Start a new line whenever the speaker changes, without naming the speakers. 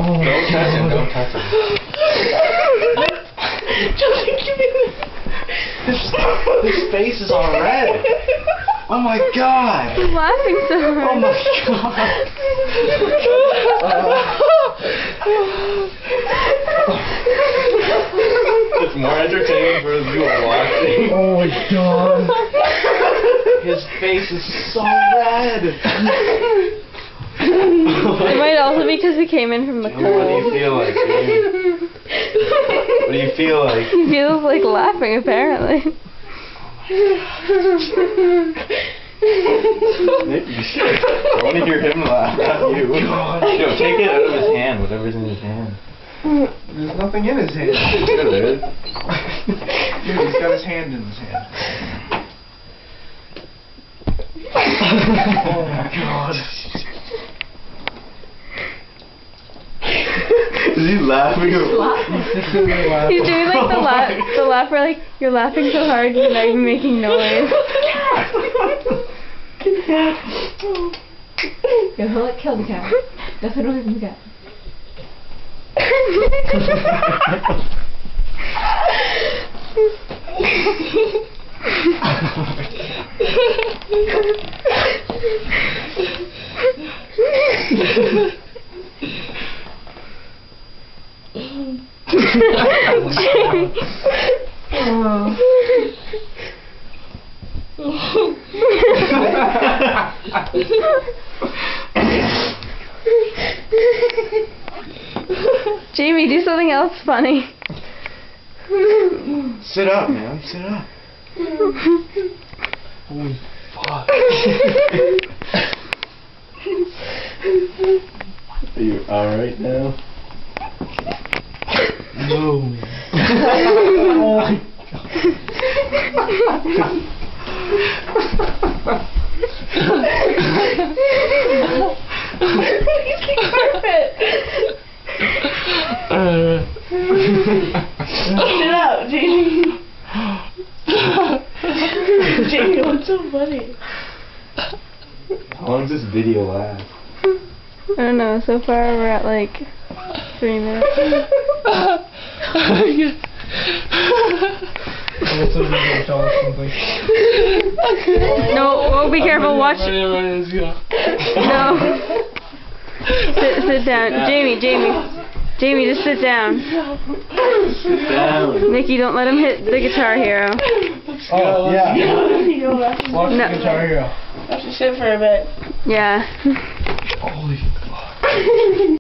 Don't touch him, don't touch him. His face is all red. Oh my god.
He's laughing so hard.
Oh my god. It's more entertaining for you watching.
Oh my god.
His face is so red.
It might also be because we came in from the
What do you
cold.
feel like, Jamie? What do you feel like?
He feels like laughing, apparently.
Maybe you should. I want to hear him laugh, not you. Yo, take it out of his hand, whatever's in his hand.
There's nothing in his hand.
Yeah, there is.
Dude, he's got his hand in his hand. Oh my god.
Is he laughing?
He's doing like the laugh where like you're laughing so hard you're not even making noise.
Yo, he'll like kill the cat. That's what from the cat.
Jamie, do something else funny.
Sit up, man. Sit up. Holy fuck. Are you alright now? No. Oh my
Sit up, Jamie. Jamie, what's so funny?
How long does this video last?
I don't know, so far we're at like 3 minutes. No, oh, be careful, watch. No. Sit down. Jamie, just sit down.
Sit down.
Nikki, don't let him hit the Guitar Hero.
Oh, yeah. Watch
No.
the Guitar Hero.
I have to sit for a bit.
Yeah.
Holy fuck.